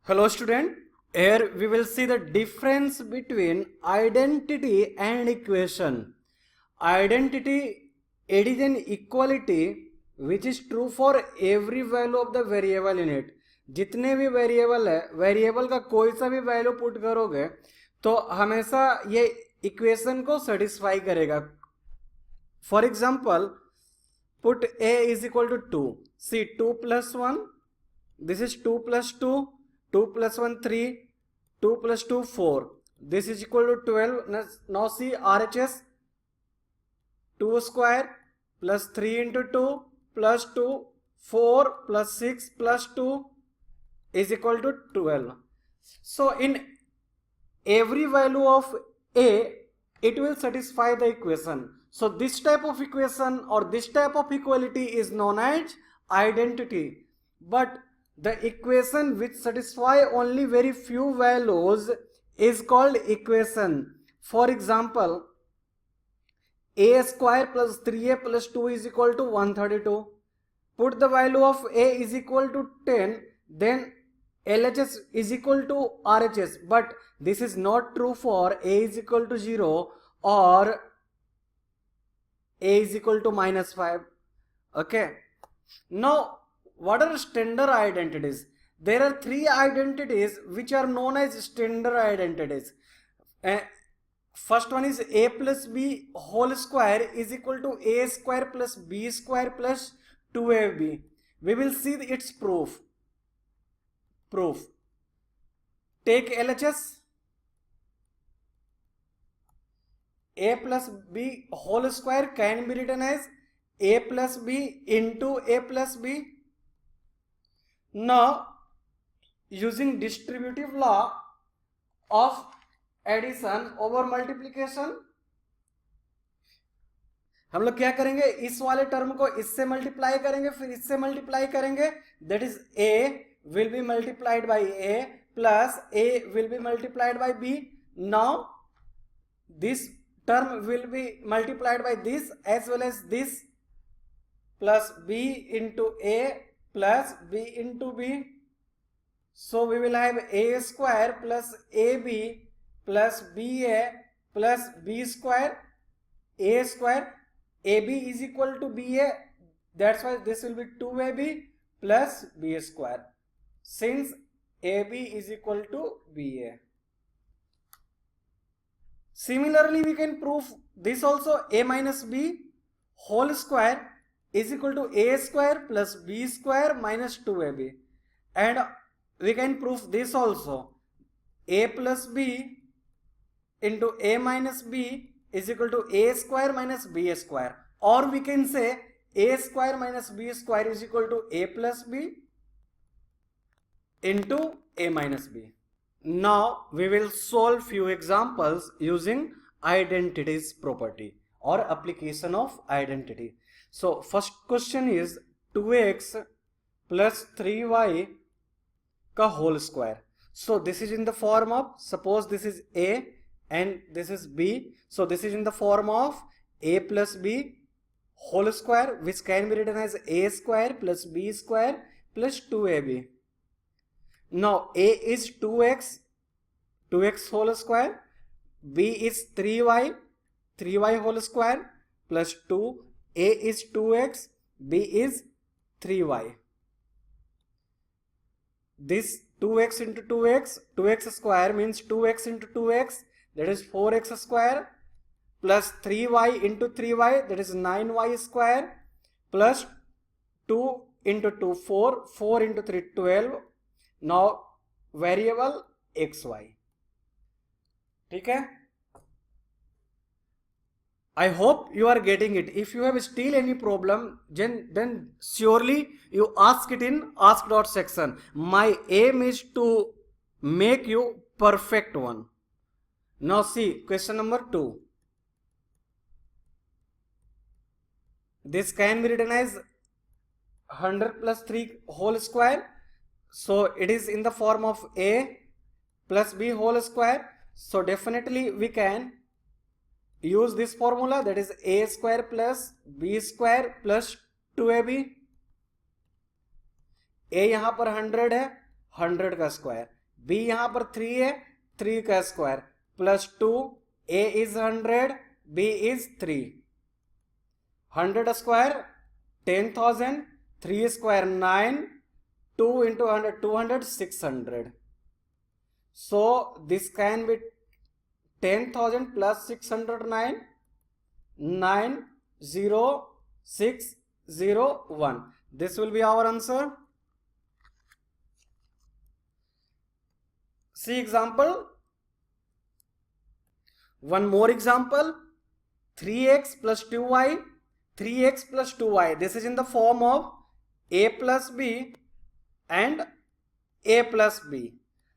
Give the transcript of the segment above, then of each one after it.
Hello student, here we will see the difference between identity and equation. Identity, it is an equality which is true for every value of the variable in it. जितने भी variable है, variable का कोई सा भी value put करोगे तो हमेशा ये इक्वेशन को सेटिस्फाई करेगा. For example, put a is equal to 2. See, 2 plus 1, this is 2 plus 2, 2 plus 1 3, 2 plus 2 4, this is equal to 12. Now see RHS, 2 square plus 3 into 2 plus 2, 4 plus 6 plus 2 is equal to 12. So in every value of a, it will satisfy the equation. So this type of equation or this type of equality is known as identity. But the equation which satisfy only very few values is called equation. For example, a square plus 3a plus 2 is equal to 132. Put the value of a is equal to 10, then LHS is equal to RHS. But this is not true for a is equal to 0 or a is equal to minus 5. Okay. Now, what are standard identities? There are three identities which are known as standard identities. First one is a plus b whole square is equal to a square plus b square plus 2ab. We will see its proof. Take LHS. A plus b whole square can be written as a plus b into a plus b. Now, using distributive law of addition over multiplication, हम लोग क्या करेंगे, इस वाले term को इससे multiply करेंगे, फिर इससे मल्टीप्लाई करेंगे. That is a will be multiplied by a plus a will be multiplied by b. Now this term will be multiplied by this as well as this, plus b into a plus b into b. So we will have a square plus ab plus ba plus b square. A square, ab is equal to ba, that's why this will be 2ab plus b square, since ab is equal to ba. Similarly, we can prove this also. A minus b whole square is equal to a square plus b square minus 2ab. And we can prove this also. A plus b into a minus b is equal to a square minus b square. Or we can say a square minus b square is equal to a plus b into a minus b. Now we will solve few examples using identities property or application of identity. So first question is 2x plus 3y ka whole square. So this is in the form of, suppose this is a and this is b. So this is in the form of a plus b whole square, which can be written as a square plus b square plus 2ab. Now a is 2x whole square, b is 3y whole square plus 2, a is 2x, b is 3y. This 2x into 2x square means 2x into 2x, that is 4x square, plus 3y into 3y, that is 9y square, plus 2 into 2 4 into 3 12. Now variable xy. ठीक है? I hope you are getting it. If you have still any problem, then surely you ask it in ask.section section. My aim is to make you perfect one. Now see question number 2. This can be written as 100 plus 3 whole square. So it is in the form of a plus b whole square. So definitely we can use this formula, that is a square plus b square plus 2ab. a यहाँ पर 100 है, 100 का square, b यहाँ पर 3 है, 3 का square plus 2, a is 100, b is 3, 100 square 10,000, 3 square 9, 2 into 100 200, 600. So this can be 10,000 plus 609, 90601. This will be our answer. See example. One more example. 3x plus 2y. 3x plus 2y. This is in the form of a plus b and a plus b.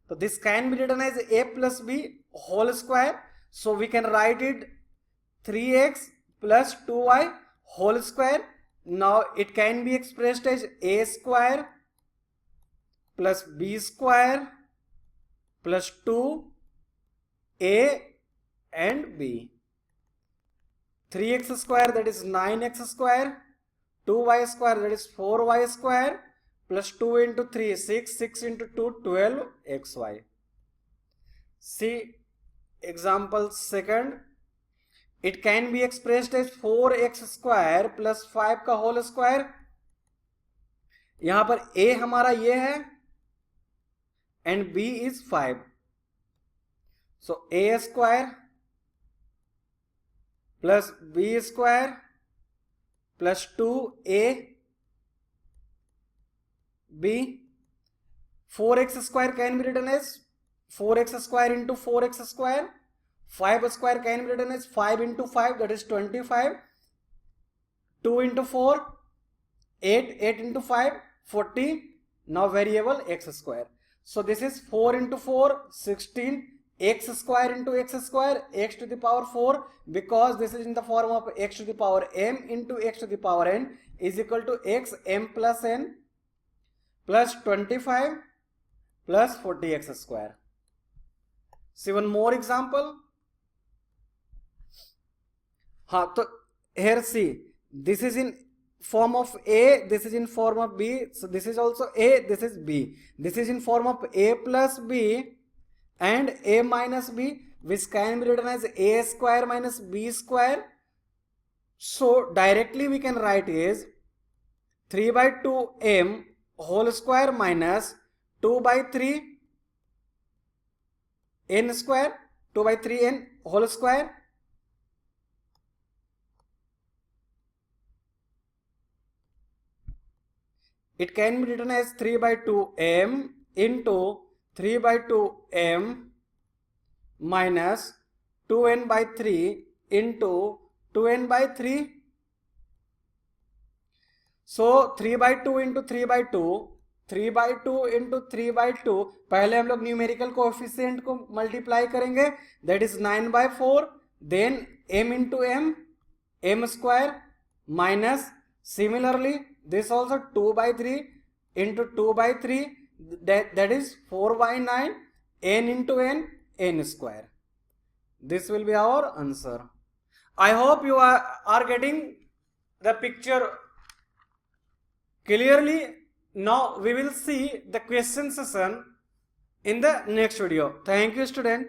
So this can be written as a plus b whole square. So we can write it 3x plus 2y whole square. Now it can be expressed as a square plus b square plus 2a and b. 3x square, that is 9x square, 2y square, that is 4y square, plus 2 into 3, 6, 6 into 2, 12xy. See example second. It can be expressed as 4x square plus 5 का whole square. यहां पर a हमारा ये है and b is 5. So a square plus b square plus 2a b. 4x square can be written as 4x square into 4x square. 5 square can be written as 5 into 5, that is 25. 2 into 4, 8, 8 into 5, 40. Now variable x square. So this is 4 into 4, 16. X square into x square, x to the power 4, because this is in the form of x to the power m into x to the power n is equal to x m plus n plus 25 plus 40x square. See one more example. So here see, this is in form of a, this is in form of b, so this is also a, this is b. This is in form of a plus b and a minus b, which can be written as a square minus b square. So directly we can write is 3 by 2 m whole square minus 2 by 3 n square, 2 by 3 n whole square. It can be written as 3 by 2 m into 3 by 2 m minus 2n by 3 into 2n by 3. So 3 by 2 into 3 by 2, 3 by 2 into 3 by 2, पहले हम लोग numerical coefficient को multiply करेंगे, that is 9 by 4, then m into m, m square minus similarly this also 2 by 3 into 2 by 3, that is 4 by 9, n into n, n square. This will be our answer. I hope you are getting the picture clearly. Now we will see the question session in the next video. Thank you, student.